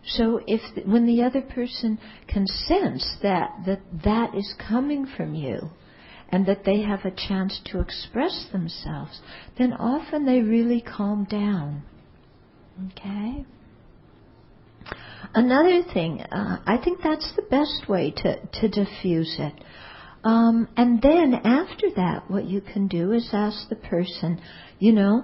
So when the other person can sense that is coming from you, and that they have a chance to express themselves, then often they really calm down. Okay? Another thing, I think that's the best way to diffuse it. And then after that, what you can do is ask the person, you're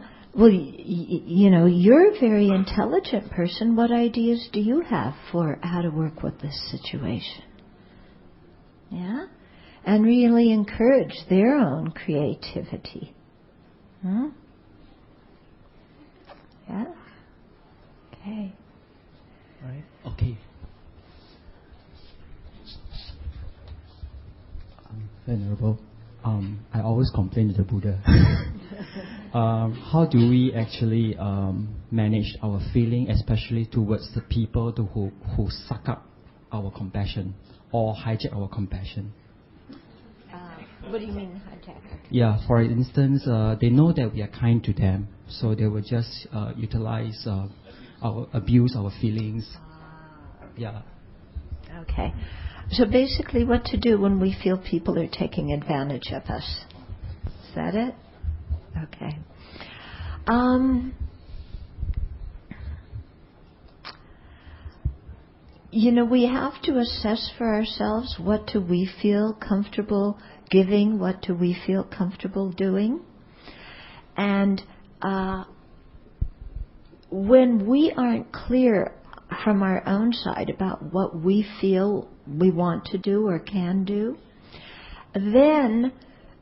a very intelligent person. What ideas do you have for how to work with this situation? Yeah? And really encourage their own creativity. Yeah? Okay. Right. Okay. Venerable, I always complain to the Buddha. How do we actually manage our feeling, especially towards the people who suck up our compassion or hijack our compassion? What do you mean hijack? Yeah, for instance, they know that we are kind to them, so they will just utilize abuse our feelings. Yeah. Okay. So basically what to do when we feel people are taking advantage of us. Is that it? Okay. We have to assess for ourselves, what do we feel comfortable giving, what do we feel comfortable doing. And when we aren't clear from our own side about what we feel we want to do or can do, then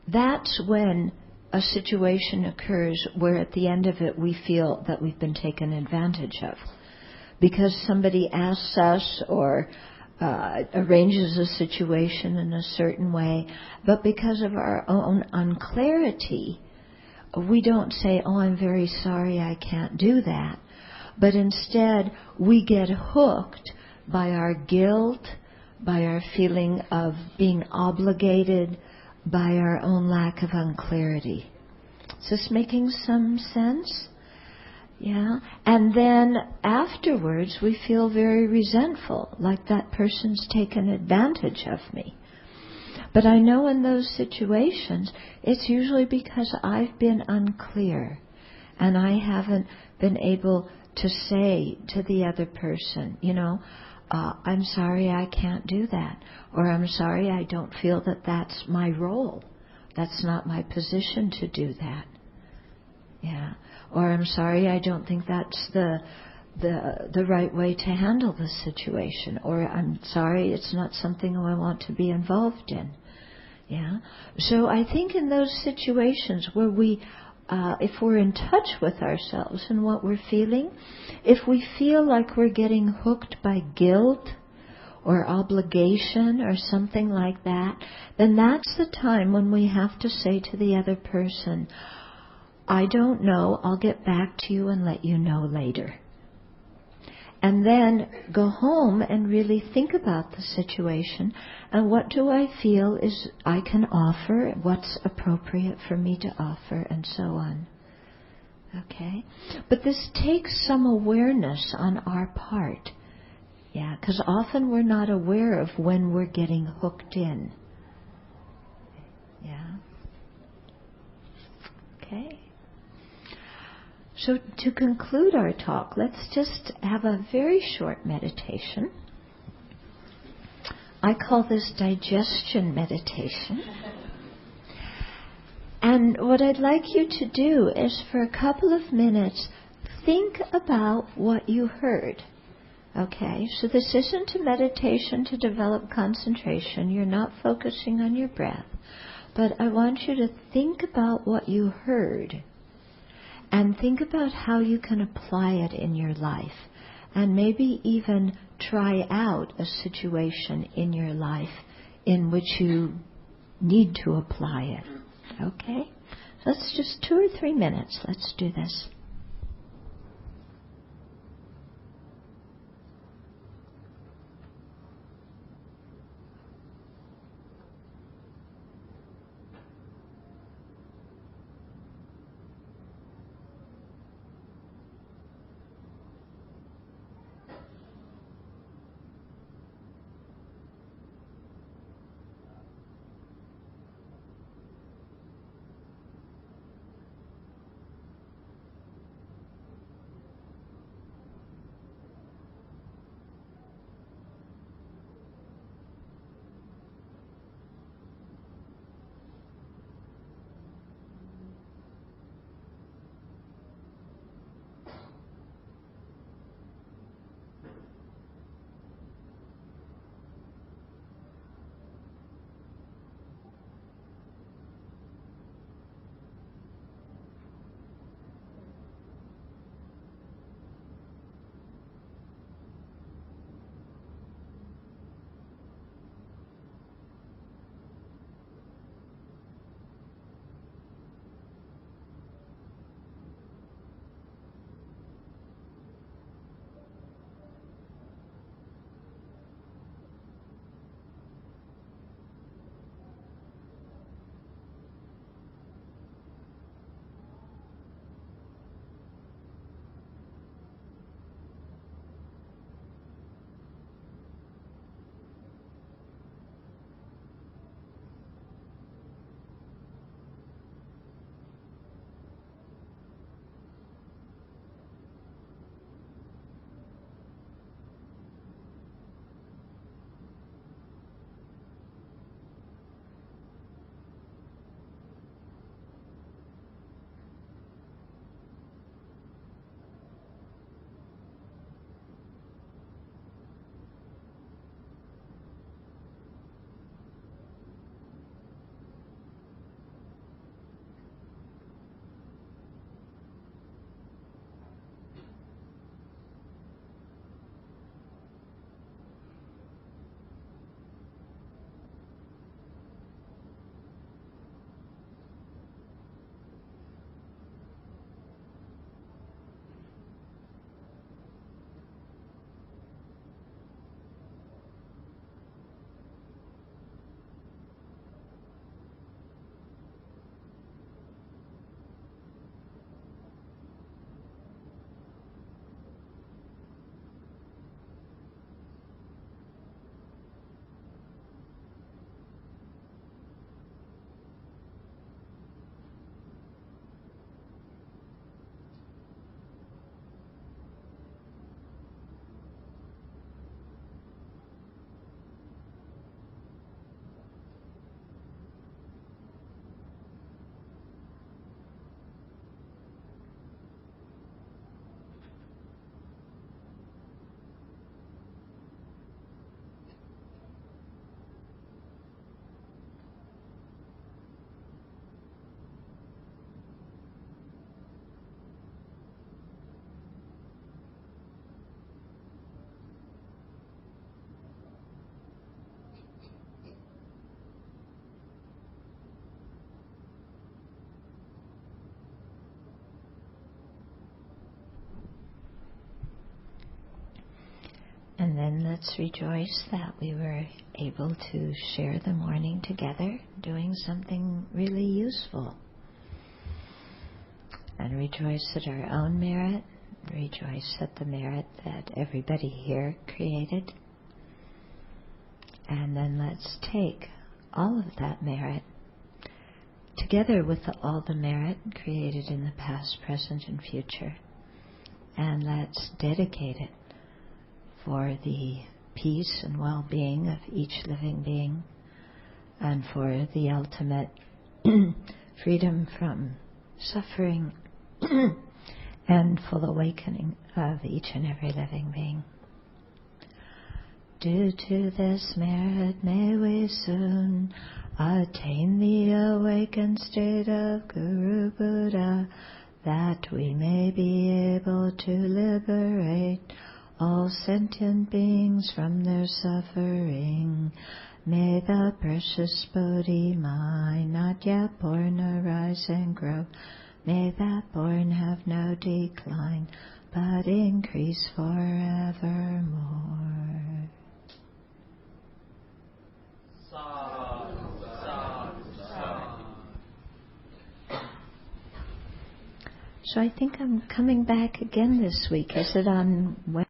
that's when a situation occurs where at the end of it we feel that we've been taken advantage of. Because somebody asks us or arranges a situation in a certain way, but because of our own unclarity, we don't say, oh, I'm very sorry, I can't do that. But instead, we get hooked by our guilt, by our feeling of being obligated, by our own lack of unclarity. Is this making some sense? Yeah. And then afterwards, we feel very resentful, like that person's taken advantage of me. But I know in those situations, it's usually because I've been unclear and I haven't been able to say to the other person, I'm sorry, I can't do that. Or I'm sorry, I don't feel that that's my role. That's not my position to do that. Yeah. Or I'm sorry, I don't think that's the right way to handle the situation. Or I'm sorry, it's not something I want to be involved in. Yeah. So I think in those situations where we, if we're in touch with ourselves and what we're feeling, if we feel like we're getting hooked by guilt or obligation or something like that, then that's the time when we have to say to the other person, I don't know, I'll get back to you and let you know later. And then go home and really think about the situation and what do I feel is I can offer, what's appropriate for me to offer, and so on. Okay? But this takes some awareness on our part. Yeah, because often we're not aware of when we're getting hooked in. Yeah? Okay? So to conclude our talk, let's just have a very short meditation. I call this digestion meditation. And what I'd like you to do is for a couple of minutes, think about what you heard. Okay, so this isn't a meditation to develop concentration. You're not focusing on your breath. But I want you to think about what you heard. And think about how you can apply it in your life. And maybe even try out a situation in your life in which you need to apply it. Okay? So that's just 2 or 3 minutes. Let's do this. And let's rejoice that we were able to share the morning together, doing something really useful. And rejoice at our own merit, rejoice at the merit that everybody here created. And then let's take all of that merit, together with all the merit created in the past, present, and future, and let's dedicate it for the peace and well-being of each living being, and for the ultimate freedom from suffering and full awakening of each and every living being. Due to this merit may we soon attain the awakened state of Guru Buddha, that we may be able to liberate all sentient beings from their suffering. May the precious Bodhi mind not yet born arise and grow. May that born have no decline, but increase forevermore. So I think I'm coming back again this week. Is it on Wednesday?